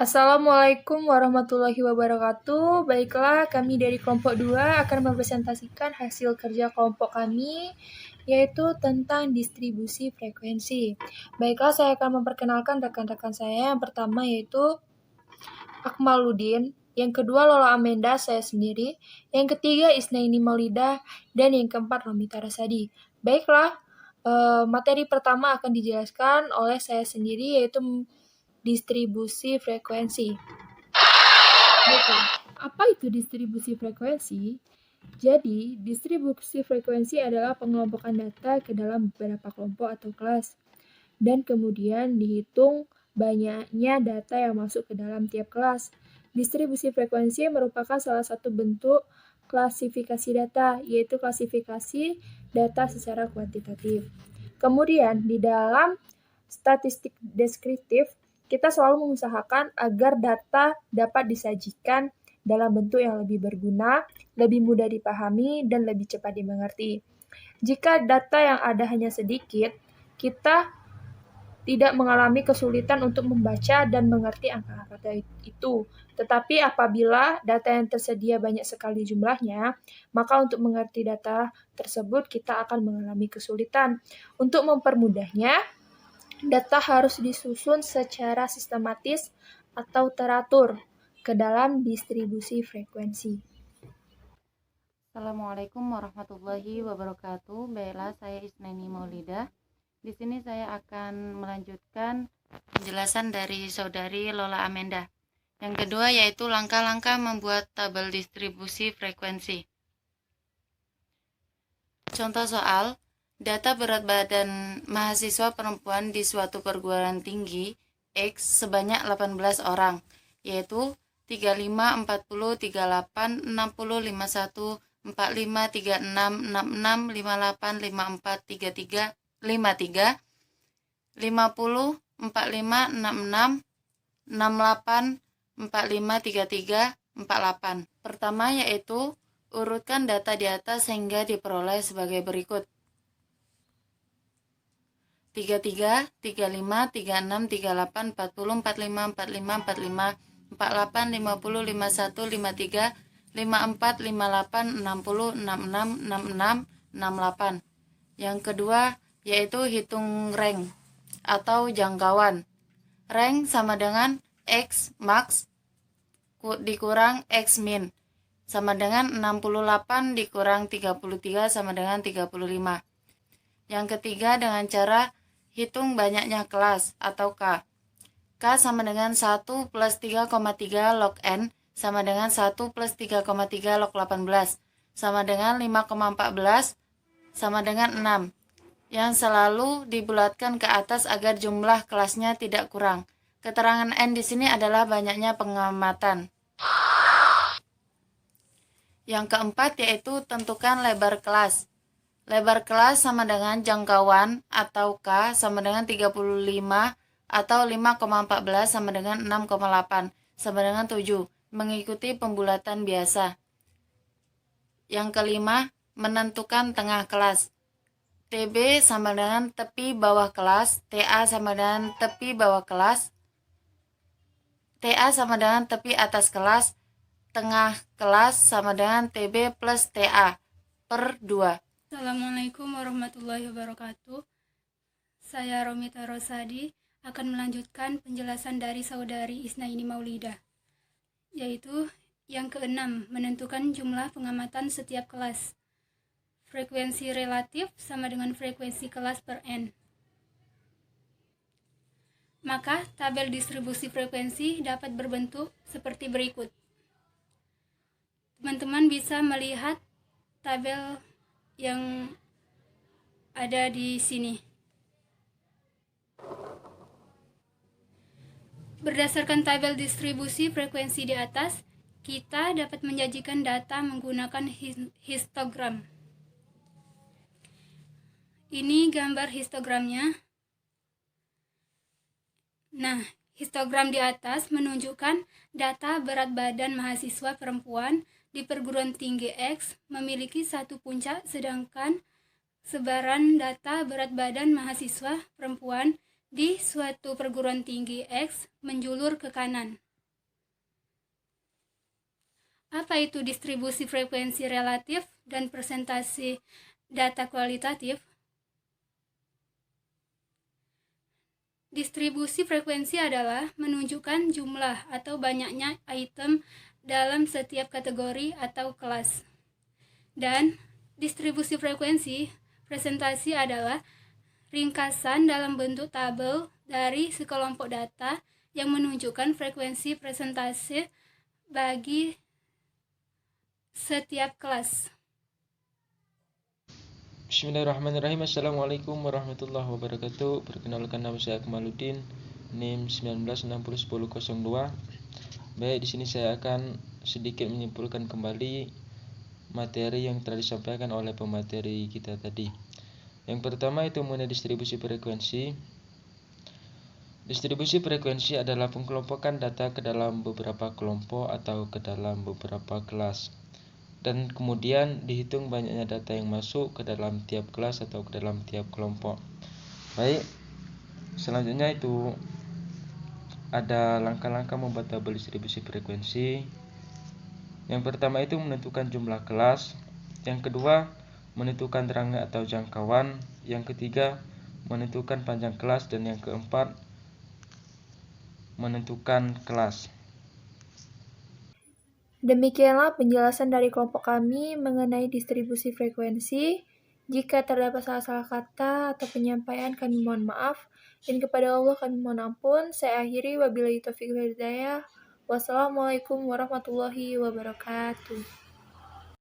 Assalamualaikum warahmatullahi wabarakatuh. Baiklah, kami dari kelompok 2 akan mempresentasikan hasil kerja kelompok kami, yaitu tentang distribusi frekuensi. Baiklah, saya akan memperkenalkan rekan-rekan saya. Yang pertama yaitu Akmaluddin, yang kedua Lola Amenda, saya sendiri, yang ketiga Isnaini Maulidah, dan yang keempat Romita Rasadi. Baiklah, materi pertama akan dijelaskan oleh saya sendiri, yaitu distribusi frekuensi. Baiklah, apa itu distribusi frekuensi? Jadi, distribusi frekuensi adalah pengelompokan data ke dalam beberapa kelompok atau kelas, dan kemudian dihitung banyaknya data yang masuk ke dalam tiap kelas. Distribusi frekuensi merupakan salah satu bentuk klasifikasi data, yaitu klasifikasi data secara kuantitatif. Kemudian, di dalam statistik deskriptif, kita selalu mengusahakan agar data dapat disajikan dalam bentuk yang lebih berguna, lebih mudah dipahami, dan lebih cepat dimengerti. Jika data yang ada hanya sedikit, kita tidak mengalami kesulitan untuk membaca dan mengerti angka-angka itu. Tetapi apabila data yang tersedia banyak sekali jumlahnya, maka untuk mengerti data tersebut kita akan mengalami kesulitan. Untuk mempermudahnya, data harus disusun secara sistematis atau teratur ke dalam distribusi frekuensi. Assalamualaikum warahmatullahi wabarakatuh. Baiklah, saya Isnaini Maulidah. Di sini saya akan melanjutkan penjelasan dari saudari Lola Amenda. Yang kedua yaitu langkah-langkah membuat tabel distribusi frekuensi. Contoh soal, data berat badan mahasiswa perempuan di suatu perguruan tinggi X sebanyak 18 orang, yaitu 35, 40, 38, 60, 51, 45, 36, 66, 58, 54, 33, 53, 50, 45, 66, 68, 45, 33, 48. Pertama yaitu urutkan data di atas sehingga diperoleh sebagai berikut. 33, 35, 36, 38, 40, 45, 45, 45, 48, 50, 51, 53, 54, 58, 60, 66, 66, 68. Yang kedua yaitu hitung rank atau jangkauan. Rank sama dengan X max dikurang X min sama dengan 68 dikurang 33 sama dengan 35. Yang ketiga dengan cara hitung banyaknya kelas atau K. K sama dengan 1 plus 3,3 log N sama dengan 1 plus 3,3 log 18 sama dengan 5,14 sama dengan 6. Yang selalu dibulatkan ke atas agar jumlah kelasnya tidak kurang. Keterangan N di sini adalah banyaknya pengamatan. Yang keempat yaitu tentukan lebar kelas. Lebar kelas sama dengan jangkauan atau K sama dengan 35 atau 5,14 sama dengan 6,8 sama dengan 7 mengikuti pembulatan biasa. Yang kelima, menentukan tengah kelas. TB sama dengan tepi bawah kelas, TA sama dengan tepi bawah kelas, TA sama dengan tepi atas kelas, tengah kelas sama dengan TB plus TA per 2. Assalamualaikum warahmatullahi wabarakatuh. Saya Romita Rasadi akan melanjutkan penjelasan dari saudari Isnaini Maulidah, yaitu yang keenam, menentukan jumlah pengamatan setiap kelas. Frekuensi relatif sama dengan frekuensi kelas per N. Maka tabel distribusi frekuensi dapat berbentuk seperti berikut. Teman-teman bisa melihat tabel yang ada di sini. Berdasarkan tabel distribusi frekuensi di atas, kita dapat menyajikan data menggunakan histogram. Ini gambar histogramnya. Nah, histogram di atas menunjukkan data berat badan mahasiswa perempuan di perguruan tinggi X memiliki satu puncak, sedangkan sebaran data berat badan mahasiswa perempuan di suatu perguruan tinggi X menjulur ke kanan. Apa itu distribusi frekuensi relatif dan presentasi data kualitatif? Distribusi frekuensi adalah menunjukkan jumlah atau banyaknya item dalam setiap kategori atau kelas. Dan distribusi frekuensi presentasi adalah ringkasan dalam bentuk tabel dari sekelompok data yang menunjukkan frekuensi presentasi bagi setiap kelas. Bismillahirrahmanirrahim. Assalamualaikum warahmatullahi wabarakatuh. Perkenalkan, nama saya Akmaluddin, NIM 19601002. Baik, di sini saya akan sedikit menyimpulkan kembali materi yang telah disampaikan oleh pemateri kita tadi. Yang pertama itu mengenai distribusi frekuensi. Distribusi frekuensi adalah pengkelompokan data ke dalam beberapa kelompok atau ke dalam beberapa kelas, dan kemudian dihitung banyaknya data yang masuk ke dalam tiap kelas atau ke dalam tiap kelompok. Baik, selanjutnya itu ada langkah-langkah membuat tabel distribusi frekuensi. Yang pertama itu menentukan jumlah kelas, yang kedua menentukan rangka atau jangkauan, yang ketiga menentukan panjang kelas, dan yang keempat menentukan kelas. Demikianlah penjelasan dari kelompok kami mengenai distribusi frekuensi. Jika terdapat salah-salah kata atau penyampaian, kami mohon maaf. Dan kepada Allah kami mohon ampun. Saya akhiri, wabillahi taufiq wal hidayah. Wassalamualaikum warahmatullahi wabarakatuh.